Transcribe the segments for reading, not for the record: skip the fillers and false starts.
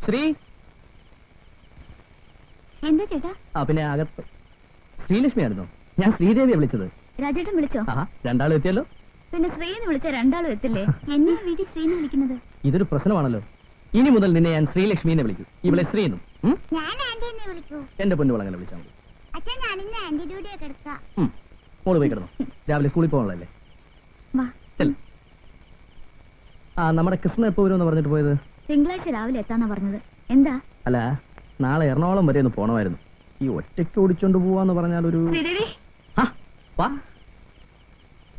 ശ്രീ എന്താ ചേട്ടാ? പിന്നെ അകത്ത് ശ്രീലക്ഷ്മി ആയിരുന്നോ? ഞാൻ ശ്രീദേവിയെ വിളിച്ചത്. രാജേട്ടൻ വിളിച്ചോ? രണ്ടാളും എത്തിയല്ലോ. പിന്നെ ശ്രീന്ന് വിളിച്ച രണ്ടാളും എത്തില്ലേ? എന്നെ വീട്ടിൽ ശ്രീന്ന് വിളിക്കുന്നത് ഇതൊരു പ്രശ്നമാണല്ലോ. ഇനി മുതൽ നിന്നെ ഞാൻ ശ്രീലക്ഷ്മിനെ വിളിക്കും. ഇവിടെ ശ്രീ എന്നും. എന്റെ പൊന്നു അങ്ങനെ വിളിച്ചാൽ മതി. മോള് പോയി കിടന്നു. രാവിലെ സ്കൂളിൽ പോകാനുള്ളതല്ലേ? നമ്മുടെ കൃഷ്ണൻ എപ്പോ വരുമെന്ന് പറഞ്ഞിട്ട് പോയത്? തിങ്കളാഴ്ച രാവിലെ എത്താന്നാ പറഞ്ഞത്. എന്താ? അല്ല, നാളെ എറണാകുളം വരെ ഒന്ന് പോണമായിരുന്നു. ഈ ഒറ്റയ്ക്ക് ഓടിച്ചോണ്ട് പോവാന്ന് പറഞ്ഞാൽ ഒരു...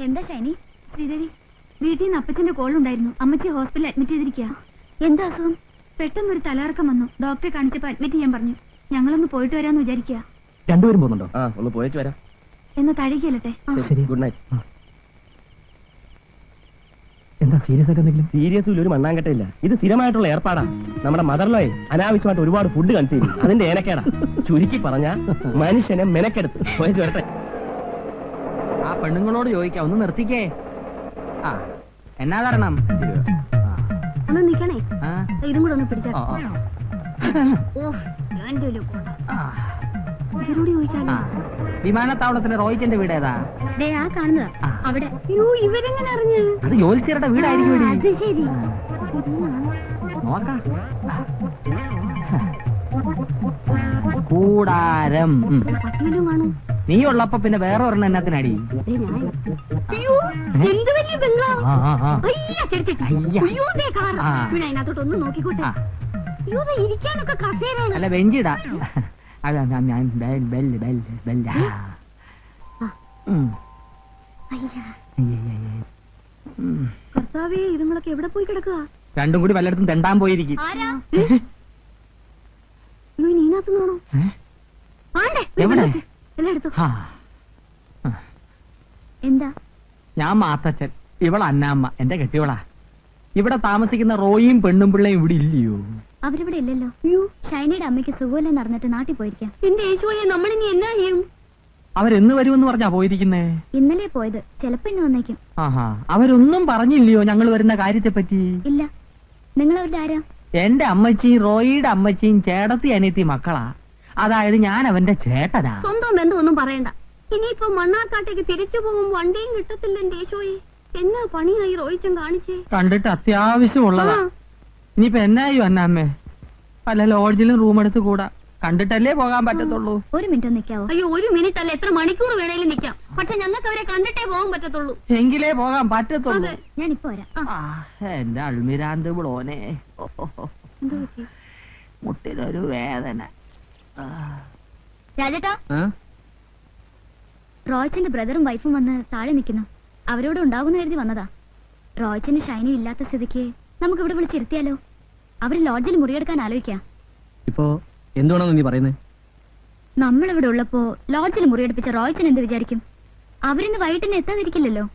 എന്താ ഷൈനി? ശ്രീദേവി, വീട്ടിൽ നിന്ന് അപ്പച്ചന്റെ കോൾ ഉണ്ടായിരുന്നു. അമ്മച്ചി ഹോസ്പിറ്റലിൽ അഡ്മിറ്റ് ചെയ്തിരിക്കുക. എന്താ അസുഖം? പെട്ടെന്നൊരു തലകറക്കം വന്നു. ഡോക്ടറെ കാണിച്ചപ്പോ അഡ്മിറ്റ് ചെയ്യാൻ പറഞ്ഞു. ഞങ്ങളൊന്ന് പോയിട്ട് വരാന്ന് വിചാരിക്കുക. രണ്ടുപേരും പോകുന്നുണ്ടോ? ഒന്ന് പോയിട്ട് വരാം. എന്നാ തഴകിയല്ലേ? Good night. എന്താ സീരിയസ് ആയിട്ട് എന്തെങ്കിലും? സീരിയസ് ഒരു മണ്ണാങ്കട്ടയില്ല. ഇത് സ്ഥിരമായിട്ടുള്ള ഏർപ്പാടാ. നമ്മുടെ മദർലോയെ അനാവശ്യമായിട്ട് ഒരുപാട് ഫുഡ് കൺസ്യൂം ചെയ്യും. അതിന്റെ ഏനക്കേടാ. ചുരുക്കി പറഞ്ഞ മനുഷ്യനെ മെനക്കെടുത്ത് പോയി വരട്ടെ. ആ പെണ്ണുങ്ങളോട് ചോദിക്കാം, ഒന്ന് നിർത്തിക്കേ. എന്നാ തരണം? ഒന്ന് നിക്കണേ. ഇതും കൂടെ ഒന്ന് പിടിച്ചാ. വിമാനത്താവളത്തിലെ റോയിച്ചന്റെ വീട് ഏതാ? ആ കാണുന്നതാ അവിടെ. ഇവരെങ്ങനെ അറിഞ്ഞു? അത് ജോലിച്ചേരുടെ വീടായിരിക്കും. അത് ശരി. നോക്കാം. കൂടാരം. പട്ടിയിലും കാണും. നീ ഉള്ളപ്പോ പിന്നെ വേറെ ഒരെണ്ണം എന്നത്തിനടി? അതിനകത്തോട്ടൊന്ന് നോക്കിക്കോട്ടെ. ഇരിക്കാനൊക്കെ കസേരയാണ്. അല്ല, ബെഞ്ചിടാ. കർത്താവേ, ഇതുങ്ങളൊക്കെ എവിടെ പോയി കിടക്കുക? രണ്ടും കൂടി വല്ലയിടത്തും തെണ്ടാൻ പോയിരിക്കും. നീനകത്തുനിന്നാണോ? എന്താ? ഞാൻ മാത്തച്ഛൻ, ഇവൾ അന്നാമ്മ, എന്റെ കെട്ടിയോളാ. ഇവിടെ താമസിക്കുന്ന റോയിയും പെണ്ണും പിള്ളയും ഇവിടെ ഇല്ലയോ? അവരിവിടെ ഇല്ലല്ലോ. ഷൈനയുടെ അമ്മയ്ക്ക് സുഖമില്ലെന്ന് അറിഞ്ഞിട്ട് നാട്ടിൽ പോയിരിക്കാം. എന്റെ യേശുവേ, നമ്മളിനി എന്നാ ചെയ്യും? അവരെന്ന് വരുമെന്ന് പറഞ്ഞാ പോയിരിക്കുന്നേ? ഇന്നലെ പോയത്. ചിലപ്പോ ഇന്ന് വന്നേക്കും. അവരൊന്നും പറഞ്ഞില്ലയോ ഞങ്ങൾ വരുന്ന കാര്യത്തെ പറ്റി? ഇല്ല. നിങ്ങൾ അവരുടെ ആരാ? എന്റെ അമ്മച്ചിയും റോയിയുടെ അമ്മച്ചിയും ചേട്ടത്തി അനിയത്തി മക്കളാ. അതായത് ഞാൻ അവന്റെ ചേട്ടനാ. സ്വന്തം ബന്ധമൊന്നും പറയണ്ട. ഇനിയിപ്പോ മണ്ണാർക്കാട്ടേക്ക് തിരിച്ചു പോകും വണ്ടിയും കിട്ടത്തില്ല. എന്റെ യേശോയെ, എന്നാ പണിയായി റോയിച്ചൻ കാണിച്ചേ? കണ്ടിട്ട് അത്യാവശ്യമുള്ളതാ. ഇനിയിപ്പോ എന്നായോ അന്നാമ്മേ? പല ലോഡ്ജിലും റൂം എടുത്ത് കൂടാ. കണ്ടിട്ടല്ലേ പോകാൻ പറ്റത്തുള്ളൂ. ഒരു മിനിറ്റ് നിൽക്കാവോ? അയ്യോ, ഒരു മിനിറ്റ് അല്ല, എത്ര മണിക്കൂർ വേണേലും നിൽക്കാം. പക്ഷെ ഞങ്ങൾക്ക് അവരെ കണ്ടിട്ടേ പോകാൻ പറ്റത്തുള്ളൂ. എങ്കിലേ പോകാൻ പറ്റത്തുള്ളൂ. ഞാൻ ഇപ്പൊ വരാം. എന്റെ അൾമിരാന്ത് ബ്ലോനെ, മുട്ടിലൊരു വേദന. രാജേട്ടാ, റോയ്ച്ചന്റെ ബ്രദറും വൈഫും വന്ന് താഴെ നിൽക്കുന്നു. അവരോട് ഉണ്ടാകുന്ന കരുതി വന്നതാ. റോയ്ച്ചന് ഷൈനി ഇല്ലാത്ത സ്ഥിതിക്ക് നമുക്ക് ഇവിടെ വിളിച്ചിരുത്തിയാലോ? അവര് ലോഡ്ജിൽ മുറിയെടുക്കാൻ ആലോചിക്കാം. ഇപ്പോ എന്തുകൊണ്ടാണ് നീ പറയുന്നത്? നമ്മളിവിടെ ഉള്ളപ്പോ ലോഡ്ജിൽ മുറിയെടുപ്പിച്ച റോയ്ച്ചൻ എന്ത് വിചാരിക്കും? അവരിന്ന് വൈകിട്ടിന് എത്താതിരിക്കില്ലല്ലോ.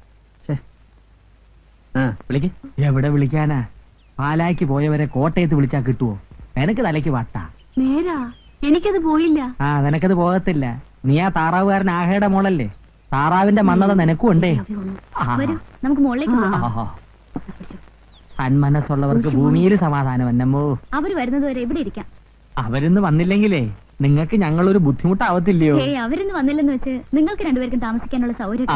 എവിടെ വിളിക്കാനാ? പാലായ്ക്ക് പോയവരെ കോട്ടയത്ത് വിളിച്ചാ കിട്ടുവോ? എനക്ക് തലയ്ക്ക് വട്ടാ. നേരാ, എനിക്കത് പോയില്ല. നിനക്കത് പോകത്തില്ല. നീ ആ താറാവുകാരൻ ആഹയുടെ മോളല്ലേ? താറാവിന്റെ മന്നത നിനക്കും ഉണ്ടേ. നമുക്ക് മുകളിലേക്ക് സന്മനസ്സുള്ളവർക്ക് ഭൂമിയിൽ സമാധാനം എന്നമ്മോ. അവര് വരുന്നത് വരെ ഇവിടെ ഇരിക്കാം. അവരിന്ന് വന്നില്ലെങ്കിലേ നിങ്ങൾക്ക് ഞങ്ങളൊരു ബുദ്ധിമുട്ടാവത്തില്ലയോ? അവരിന്ന് വന്നില്ലെന്ന് വെച്ച് നിങ്ങൾക്ക് രണ്ടുപേർക്കും താമസിക്കാനുള്ള സൗകര്യം.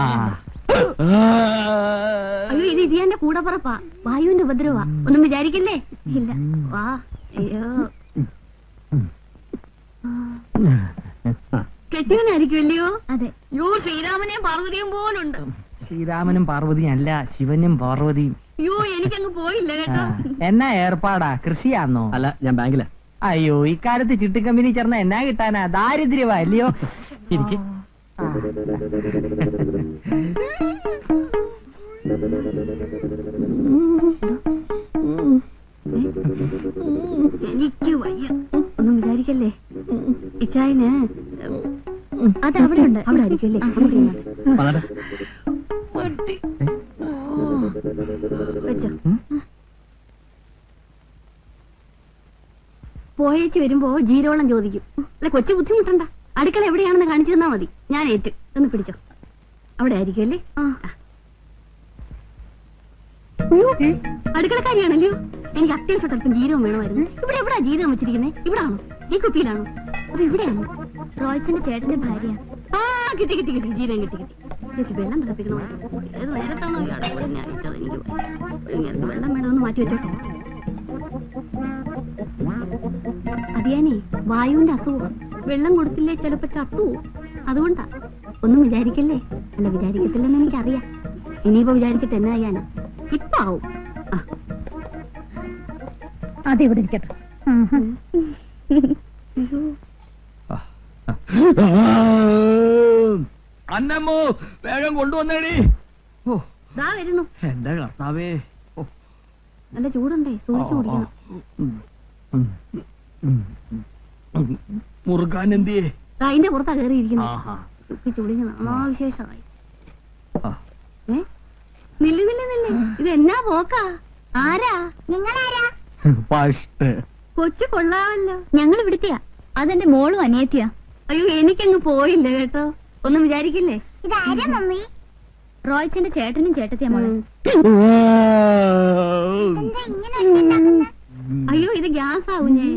അയ്യോ, ഇത് ഇതിന്റെ കൂടെ പറപ്പാ. വായുവിന്റെ ഉപദ്രവാ. ഒന്നും വിചാരിക്കില്ലേ? ഇല്ല, വാ. അയ്യോ, കെട്ടിയവനായിരിക്കുമല്ലയോ? അതെ. യോ, ശ്രീരാമനെയും പാർവതിയും പോലുണ്ട്. ശ്രീരാമനും പാർവതിയും അല്ല, ശിവനും പാർവതിയും. അയ്യോ, എനിക്കങ്ങ് പോയില്ല കേട്ടോ. എന്നാ ഏർപ്പാടാ? കൃഷിയാന്നോ? അല്ല, ഞാൻ ബാങ്കിലാ. അയ്യോ, ഇക്കാലത്ത് ചിട്ടിക്കമ്പനി ചേർന്ന എന്നാ കിട്ടാനാ? ദാരിദ്ര്യവാ അല്ലയോ? എനിക്ക് എനിക്ക് വയ്യ. ഒന്നും വിചാരിക്കല്ലേ. ഇച്ചായന് അത് അവിടെ ഉണ്ട്. അവിടെ ആയിരിക്കും അല്ലേ? വെച്ചോ. പോയേച്ച് വരുമ്പോ ജീരോളം ചോദിക്കും. അല്ല, കൊച്ചു ബുദ്ധിമുട്ടണ്ട. അടുക്കള എവിടെയാണെന്ന് കാണിച്ചു തന്നാ മതി. ഞാൻ ഏറ്റ്. ഒന്ന് പിടിച്ചോ. അവിടെ ആയിരിക്കും അല്ലേ? അടുക്കളക്കാരിയാണല്ലോ. എനിക്ക് അത്യാവശ്യം അല്പം ജീരകം വേണമായിരുന്നു. ഇവിടെ എവിടാ ജീരകം വെച്ചിരിക്കുന്നത്? ഇവിടാണോ? ഈ കുപ്പിയിലാണോ? അത് ഇവിടെയാണോ? റോയ്ച്ചന്റെ ചേട്ടന്റെ ഭാര്യ. ആ കിട്ടി കിട്ടി കിട്ടി, ജീരകം കിട്ടി കിട്ടി. എനിക്ക് വെള്ളം തിളപ്പിക്കണമായിരുന്നു. ഏത് നേരത്താണോ ഇയാളെ ഇവിടെ ഞാൻ അയച്ചത്? എനിക്ക് വെള്ളം വേണമെന്ന് മാറ്റി വെച്ചോട്ടെ. അതിയാനേ വായുവിന്റെ അസുഖം. വെള്ളം കൊടുത്തില്ലേ ചിലപ്പോ ചത്തു. അതുകൊണ്ടാ. ഒന്നും വിചാരിക്കല്ലേ. അല്ല, വിചാരിക്കത്തില്ലെന്ന് എനിക്കറിയാം. ഇനിയിപ്പോ വിചാരിച്ചിട്ട് എന്നാ ചെയ്യാനാ? ഇപ്പൊ ആവും. അതിവിടെ ഇരിക്കട്ടെ. അന്നമ്മോ, വേഗം കൊണ്ടുവന്നേടി. ഓ, ദാ വരുന്നു. എന്റെ കർത്താവേ. നല്ല ചൂടുണ്ടേ, സൂക്ഷിച്ചു കുടിക്കണം. മുറുക്കാൻ എന്തിയേ? അതിന്റെ പുറത്താ കയറിയിരിക്കുന്നു. സൂക്ഷിച്ചു കുടിക്കണം. അനാവിശേഷമായി. നില്ല് നില്ല് നില്ല്. ഇത് എന്നാ പോക്കാ? ആരാ നിങ്ങളാരാ? കൊച്ചു കൊള്ളാമല്ലോ. ഞങ്ങൾ ഇവിടുത്തെയാ. അതെന്റെ മോളും അനിയത്തിയാ. അയ്യോ, എനിക്കങ്ങ് പോയില്ല കേട്ടോ. ഒന്നും വിചാരിക്കില്ലേ. ഇതാരാ മമ്മി? റോയ്ച്ചന്റെ ചേട്ടനും ചേട്ടത്തിയാ മോളെ. അയ്യോ, ഇത് ഗ്യാസ് ആവുഞ്ഞേ.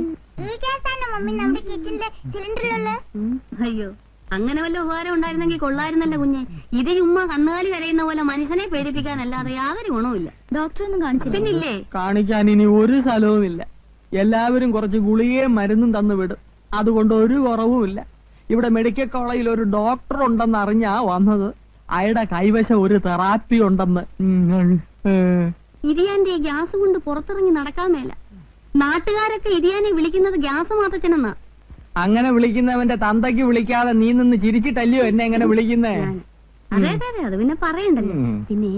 അയ്യോ, അങ്ങനെ വല്ല ഉപകാരം ഉണ്ടായിരുന്നെങ്കിൽ കൊള്ളായിരുന്നല്ലോ കുഞ്ഞെ. ഇത് ചുമ്മാ കന്നുകാലി കരയുന്ന പോലെ മനുഷ്യനെ പേടിപ്പിക്കാനല്ലാതെ യാതൊരു ഗുണവുമില്ല. ഡോക്ടറൊന്നും കാണിച്ചില്ല. പിന്നില്ലേ, കാണിക്കാൻ ഇനി ഒരു സ്ഥലവുമില്ല. എല്ലാവരും കുറച്ച് ഗുളികയും മരുന്നും തന്നു വിടും. അതുകൊണ്ട് ഒരു കുറവുമില്ല. ഇവിടെ മെഡിക്കൽ കോളേജിൽ ഒരു ഡോക്ടർ ഉണ്ടെന്ന് അറിഞ്ഞാ വന്നത്. അയാളുടെ കൈവശം ഒരു തെറാപ്പി ഉണ്ടെന്ന്. ഇരിയാന്റെ ഗ്യാസ് കൊണ്ട് പുറത്തിറങ്ങി നടക്കാൻ മേല. നാട്ടുകാരൊക്കെ ഇരിയാനെ വിളിക്കുന്നത് ഗ്യാസ് മാത്തച്ഛനെന്നാ. അങ്ങനെ വിളിക്കുന്നവന്റെ തന്തയ്ക്ക് വിളിക്കാതെ നീ നിന്ന് ചിരിച്ചിട്ടല്ലയോ എന്നെ എങ്ങനെ വിളിക്കുന്നേ? അതെ അതെ അതെ, അത് പിന്നെ പറയണ്ടല്ലോ. പിന്നെ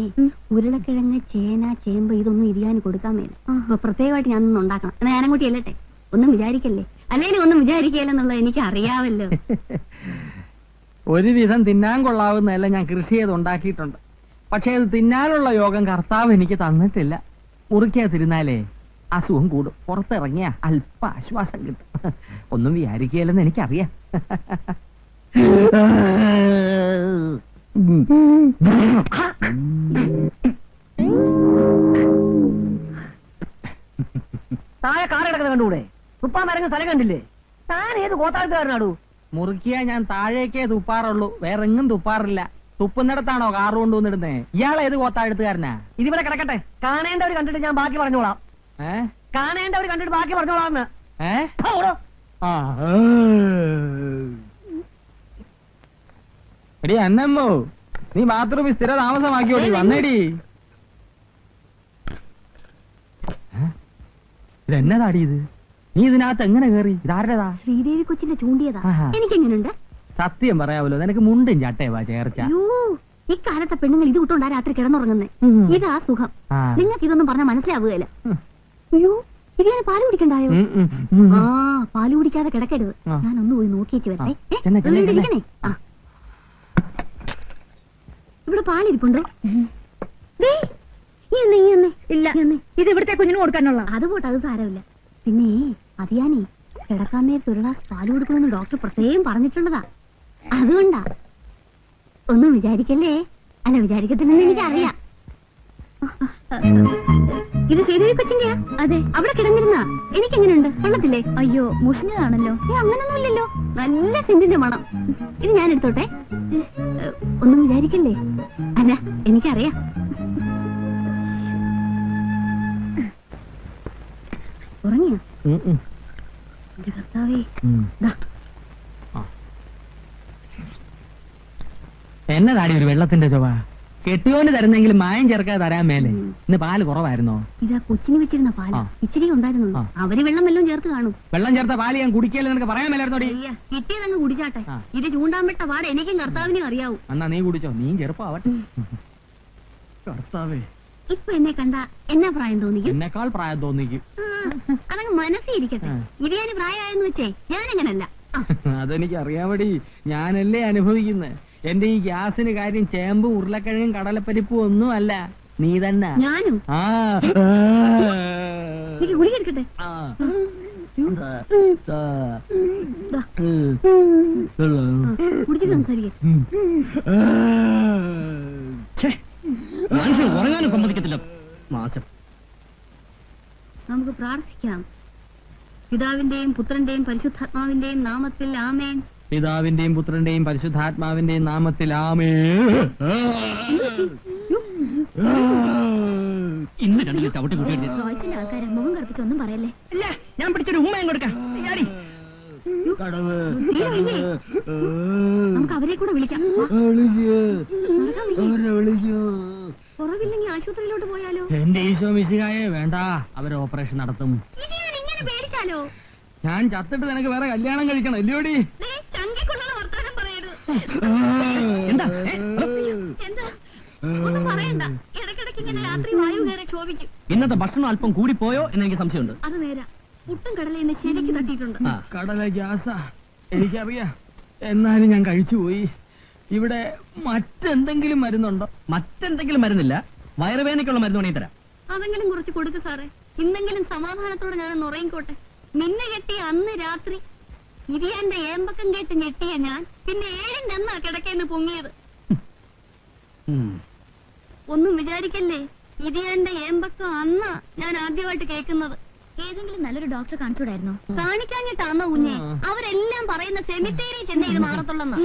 ഉരുളക്കിഴങ്ങ്, ചേന, ചേമ്പ് ഇതൊന്നും ഇരിയാൻ കൊടുക്കാൻ മേല. അപ്പൊ പ്രത്യേകമായിട്ട് ഞാനൊന്നും ഉണ്ടാക്കണം. എന്നാ ഞാനും കൂട്ടി അല്ലട്ടെ. ഒന്നും വിചാരിക്കല്ലേ. അല്ലേലും ഒന്നും വിചാരിക്കല്ലെന്നുള്ളത് എനിക്ക് അറിയാവല്ലോ. ഒരുവിധം തിന്നാൻ കൊള്ളാവുന്നതല്ല ഞാൻ കൃഷി ചെയ്ത് ഉണ്ടാക്കിയിട്ടുണ്ട്. പക്ഷെ അത് തിന്നാനുള്ള യോഗം കർത്താവ് എനിക്ക് തന്നിട്ടില്ല. മുറിക്കാതിരുന്നാലേ അസുഖം കൂടും. പുറത്തിറങ്ങിയ അല്പ ആശ്വാസം കിട്ടും. ഒന്നും വിചാരിക്കുകയല്ലെന്ന് എനിക്കറിയാം. താഴെ കാറെടുക്കുന്നത് കണ്ടുകൂടെ? തുപ്പാൻ മരങ്ങ് സ്ഥലം കണ്ടില്ലേ? താൻ ഏത് കോത്താഴ്ത്തുകാരനാടു? മുറുക്കിയ ഞാൻ താഴേക്കേ തുപ്പാറുള്ളൂ, വേറെങ്ങും തുപ്പാറില്ല. തുപ്പുന്നിടത്താണോ കാറ് കൊണ്ടുവന്നിടുന്നേ? ഇയാൾ ഏത് കോത്താഴ്ത്തുകാരനാ? ഇതിവിടെ കിടക്കട്ടെ. കാണേണ്ടവർ കണ്ടിട്ട് ഞാൻ ബാക്കി പറഞ്ഞോളാം. കാണേണ്ടവർ കണ്ടിട്ട് ബാക്കി പറഞ്ഞോളാം. എടി അന്നമ്മോ, നീ ബാത്റൂമിൽ സ്ഥിര താമസമാക്കിയോടി. വന്നേടി. ഇതെന്നതാടി ഇത്? നീ ഇതിനകത്ത് എങ്ങനെ കേറി? ഇതാരുടേതാ? ശ്രീദേവി കൊച്ചിന്റെ ചൂണ്ടിയതാ. എനിക്കെങ്ങനുണ്ട്? സത്യം പറയാമല്ലോ, നിനക്ക് മുണ്ടും ചട്ടയവാ ചേർച്ച. ഇക്കാലത്തെ പെണ്ണുങ്ങൾ ഇത് വിട്ടോണ്ടാ രാത്രി കിടന്നുറങ്ങുന്നേ. ഇതാ സുഖം. നിങ്ങൾക്ക് ഇതൊന്നും പറഞ്ഞാൽ മനസ്സിലാവുകയല്ല. അയ്യോ, ഇത് ഞാൻ പാല് കുടിക്കണ്ടായോ? ആ, പാല് കുടിക്കാതെ കിടക്കരുത്. ഞാനൊന്ന് പോയി നോക്കിയേച്ച് വരട്ടെ. ഇരിക്കണേ. ഇവിടെ പാലിരിപ്പുണ്ടോ? ഇല്ല, ഇത് ഇവിടുത്തെ കുഞ്ഞിന് കൊടുക്കാനുള്ള. അത് പോട്ടെ, അത് സാരമില്ല. പിന്നെ അതിയാനേ കിടക്കാൻ നേരത്ത് ഒരു ഗ്ലാസ് പാല് കൊടുക്കണമെന്ന് ഡോക്ടർ പ്രത്യേകം പറഞ്ഞിട്ടുള്ളതാ. അതുകൊണ്ടാ. ഒന്നും വിചാരിക്കല്ലേ. അല്ല, വിചാരിക്കത്തില്ലെന്ന് എനിക്കറിയാം. ഇത് ശ്രീദേവി കൊച്ചിന്റെയാ? അതെ. അവിടെ കിടന്നിരുന്നാ. എനിക്കെങ്ങനെയുണ്ട്? കൊള്ളത്തില്ലേ? അയ്യോ, മുഷിഞ്ഞതാണല്ലോ. അങ്ങനൊന്നുമില്ലല്ലോ. നല്ല സെന്റിന്റെ മണം. ഇത് ഞാൻ എടുത്തോട്ടെ. ഒന്നും വിചാരിക്കല്ലേ. അല്ല, എനിക്കറിയാം. ഉറങ്ങിയോ? എന്റെ കർത്താവേ. എന്നതാടി ഒരു വെള്ളത്തിന്റെ ചൊവ്വ? കെട്ടിയോന് തരുന്നെങ്കിലും മായം ചേർക്കാതെ തരാൻ മേലെ. ഇന്ന് പാല് കുറവായിരുന്നോ? ഇതാ കൊച്ചിന് വെച്ചിരുന്ന പാല് ഇച്ചിരി ഉണ്ടായിരുന്നു. അവര് വെള്ളം വല്ലതും ചേർത്ത് കാണും. വെള്ളം ചേർത്ത പാല് ഞാൻ കുടിക്കല്ലേ നിനക്ക് പറയാൻ മേലായിരുന്നോടി? കിട്ടിയതങ്ങ് കുടിച്ചാട്ടെ. ഇത് ചൂണ്ടാൻ വിട്ട പാട് എനിക്കും കർത്താവിനും അറിയാവൂ. എന്നാ നീ കുടിച്ചോ, നീ ചെറുപ്പാവട്ടെ. കർത്താവേ, ഇപ്പൊ എന്നെ കണ്ട എന്നാ പ്രായം തോന്നിക്കും? എന്നെക്കാൾ പ്രായം തോന്നിക്കും. അതങ്ങ് മനസ്സിരിക്കട്ടെ. ഇരിയാന് പ്രായമായെന്ന് വെച്ചേ ഞാനങ്ങനല്ല. അതെനിക്ക് അറിയാമടി, ഞാനല്ലേ അനുഭവിക്കുന്നത്. എന്റെ ഈ ഗ്യാസിന് കാര്യം ചേമ്പും ഉരുളക്കിഴങ്ങും കടലപ്പരിപ്പും ഒന്നും അല്ല, നീ തന്നെ. ഞാനും ഗുളിക എടുക്കട്ടെ. കുടിച്ചിട്ട് സംസാരിക്കേ. മനുഷ്യൻ ഉറങ്ങാനും സമ്മതിക്കത്തില്ല. നാശം. നമുക്ക് പ്രാർത്ഥിക്കാം. പിതാവിന്റെയും പുത്രന്റെയും പരിശുദ്ധാത്മാവിന്റെയും നാമത്തിൽ ആമേൻ. പിതാവിന്റെയും പുത്രന്റെയും പരിശുദ്ധാത്മാവിന്റെയും നാമത്തിൽ ആമേൻ. ഇന്ന് രണ്ടിലും ചവിട്ടി കൂട്ടി റോയ്സിന്റെ ആൾക്കാരെ മുഖം കറുപ്പിച്ച് ഒന്നും പറയല്ലേ. ഇല്ല, ഞാൻ പിടിച്ചൊരു ഉമ്മയും കൊടുക്കാം. ചാടി. നമുക്ക് അവരെ കൂടെ വിളിക്കാം. കുറവില്ലെങ്കിൽ ആശുപത്രിയിലോട്ട് പോയാലോ? എന്റെ ഈശോ മിശിഹായെ വേണ്ട, അവര് ഓപ്പറേഷൻ നടത്തും. ഇങ്ങനെ പേടിച്ചാലോ? ഞാൻ ചത്തിട്ട് നിനക്ക് വേറെ കല്യാണം കഴിക്കണം അല്ലയോടി? ചങ്കിക്കൊള്ളുന്ന വർത്താനം പറയരുത്. എന്താ എന്താ ഒന്നും പറയണ്ട. ഇടയ്ക്കിടയ്ക്ക് ഇങ്ങനെ രാത്രി വായു കയറി ക്ഷോഭിക്കും. ഇന്നത്തെ ഭക്ഷണം അല്പം കൂടിപ്പോയോ എന്ന് എനിക്ക് സംശയമുണ്ട്. അത് നേരാ. പുട്ടും കടല എന്നെ ശരിക്ക് തട്ടിയിട്ടുണ്ട്. കടല ഗ്യാസാ എനിക്കറിയാം, എന്നാലും ഞാൻ കഴിച്ചുപോയി. ഇവിടെ മറ്റെന്തെങ്കിലും മരുന്നുണ്ടോ? മറ്റെന്തെങ്കിലും മരുന്നില്ല, വയറുവേദനയ്ക്കുള്ള മരുന്ന് വേണമെങ്കിൽ തരാം. അതെങ്കിലും കുറച്ച് കൊടുക്ക് സാറേ. ഇന്നെങ്കിലും സമാധാനത്തോടെ ഞാൻ ഉറങ്ങിക്കോട്ടെ. നിന്നെ കെട്ടിയ അന്ന് രാത്രി ഇരിയാന്റെ ഏമ്പക്കം കേട്ട് ഞെട്ടിയ ഞാൻ പിന്നെ 7-ന്റെ അന്നാ കിടക്കേന്ന് പൊങ്ങിയത്. ഒന്നും വിചാരിക്കല്ലേ, ഇരിയാന്റെ ഏമ്പക്കം അന്നാ ഞാൻ ആദ്യമായിട്ട് കേൾക്കുന്നത്. ഏതെങ്കിലും നല്ലൊരു ഡോക്ടറെ കാണിച്ചൂടായിരുന്നോ? കാണിക്കാഞ്ഞിട്ടാന്നോ കുഞ്ഞെ? അവരെല്ലാം പറയുന്ന സെമിത്തേരി ചെന്നൈ ഇത് മാറത്തുള്ളെന്നാ.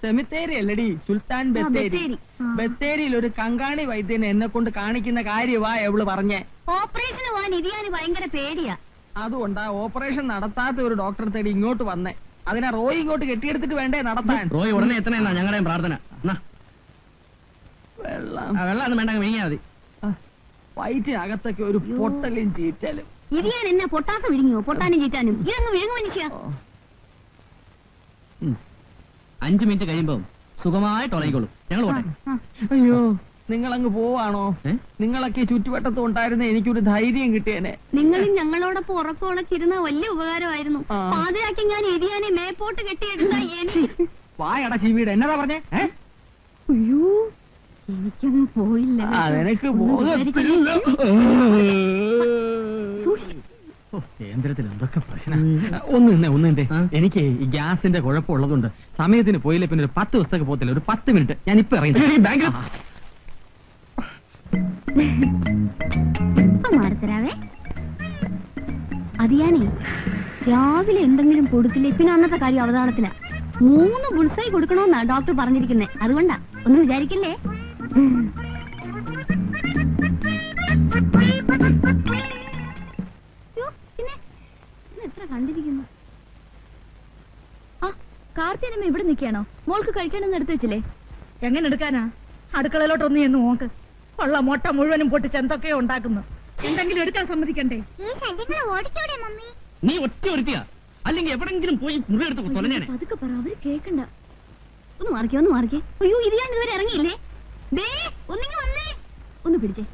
സെമിത്തേരി അല്ലടി, സുൽത്താൻ ബത്തേരി. ബത്തേരി. ബത്തേരിയിൽ ഒരു കങ്കാണി വൈദ്യനെ എന്നെ കൊണ്ട് കാണിക്കുന്ന കാര്യവാ എവള് പറഞ്ഞേ. ഓപ്പറേഷന് പോവാൻ ഇരിയാന് ഭയങ്കര പേടിയാ. അതുകൊണ്ടാ ഓപ്പറേഷൻ നടത്താത്ത ഒരു ഡോക്ടറെ തേടി ഇങ്ങോട്ട് വന്നേ. അതിനെ റോയ് ഇങ്ങോട്ട് കെട്ടിയെടുത്തിട്ട് വേണ്ടേ നടത്താൻ? റോയ് ഉടനെ എത്തണെന്നാ ഞങ്ങളുടെയും പ്രാർത്ഥന. വെള്ളം വെള്ളം വേണ്ട, വിഴിഞ്ഞാ മതി. വയറ്റിനകത്തൊക്കെ ഒരു പൊട്ടലും ചീറ്റലും. ഇരിയാൻ എന്നെ പൊട്ടാത്ത വിഴുങ്ങിയോ? പൊട്ടാനും ചീറ്റാനും ഇതങ്ങ് വിഴുങ്ങു മനുഷ്യ. 5 മിനിറ്റ് കഴിയുമ്പോ സുഖമായിട്ട് ഉറങ്ങിക്കോളൂ. ഞങ്ങൾ പോട്ടെ. അയ്യോ, നിങ്ങളങ്ങ് പോവാണോ? നിങ്ങളൊക്കെ ചുറ്റുവട്ടത്തും ഉണ്ടായിരുന്ന എനിക്കൊരു ധൈര്യം കിട്ടിയേനെ. നിങ്ങളും ഞങ്ങളോടൊപ്പം ഉറക്കമുളച്ചിരുന്ന വലിയ ഉപകാരമായിരുന്നു. പാതിരാക്കി ഞാൻ ഇരിയാനെ മേപ്പോട്ട് കെട്ടിയെടുത്ത എനിക്ക് വായടച്ചി വീട് എന്നതാ പറഞ്ഞേ? അയ്യോ, എനിക്കങ്ങ് പോയില്ല. നിനക്ക് കേന്ദ്രത്തിൽ എന്തൊക്കെ പ്രശ്നം. ഒന്നിന്റെ എനിക്ക് ഈ ഗ്യാസിന്റെ കുഴപ്പമുള്ളതുകൊണ്ട് സമയത്തിന് പോയില്ല. പിന്നെ ഒരു 10 ദിവസത്തേക്ക് പോകത്തില്ല, ഒരു 10 മിനിറ്റ് ഞാൻ ഇപ്പൊ ഇറങ്ങി ബാങ്കിൽ. മാറത്തരാവേ. അത് ഞാനേ രാവിലെ എന്തെങ്കിലും കൊടുത്തില്ലേ പിന്നെ അന്നത്തെ കാര്യം അവതാളത്തില. 3 ബുൾസായി കൊടുക്കണമെന്നാ ഡോക്ടർ പറഞ്ഞിരിക്കുന്നേ. അതുകൊണ്ടാ, ഒന്നും വിചാരിക്കില്ലേ. എത്ര കണ്ടിരിക്കുന്നു. ആ കാർത്തിയനമ്മ ഇവിടെ നിൽക്കുകയാണോ? മോൾക്ക് കഴിക്കാനൊന്നും എടുത്തു വെച്ചില്ലേ? എങ്ങനെ എടുക്കാനാ? അടുക്കളയിലോട്ടൊന്ന് എന്ന് നോക്ക്. ഉള്ള മുട്ട മുഴുവനും പൊട്ടിച്ച് എന്തൊക്കെയോ ഉണ്ടാക്കുന്നു. എന്തെങ്കിലും എടുക്കാൻ സമ്മതിക്കണ്ടേ? നീ ഒറ്റ ഒരുത്തിയാ, അല്ലെങ്കിൽ എവിടെങ്കിലും പോയി മുറിയെടുത്ത് തൊലഞ്ഞേനെ. അതൊക്കെ പറ, അവര് കേക്കണ്ട. ഒന്ന് മാറിക്കേ. അയ്യോ, ഇരിയാൻ ഇതുവരെ ഇറങ്ങിയില്ലേ? ഒന്നിങ്ങ് വന്നേ, ഒന്ന് പിടിച്ചേ.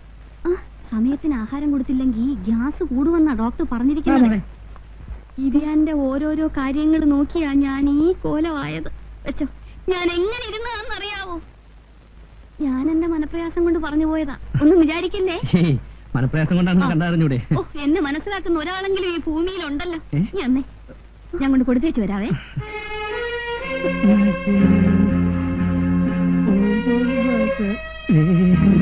ആ സമയത്തിന് ആഹാരം കൊടുത്തില്ലെങ്കിൽ ഗ്യാസ് കൂടുമെന്നാ ഡോക്ടർ പറഞ്ഞിരിക്കുന്നത്. ഇരിയാന്റെ ഓരോരോ കാര്യങ്ങൾ നോക്കിയാ ഞാൻ ഈ കോലമായത്. വെച്ചോ, ഞാൻ എങ്ങനെ ഇരുന്നതെന്നറിയാവോ? ഞാൻ എന്റെ മനപ്രയാസം കൊണ്ട് പറഞ്ഞു പോയതാ, ഒന്നും വിചാരിക്കില്ലേ. മനപ്രയാസം കൊണ്ടാണ് കണ്ടറിഞ്ഞൂടെ? ഓ, എന്നെ മനസ്സിലാക്കുന്ന ഒരാളെങ്കിലും ഈ ഭൂമിയിലുണ്ടല്ലോ. ഞാൻ കൊണ്ട് കൊടുത്തേച്ചു വരാവേ. ഏ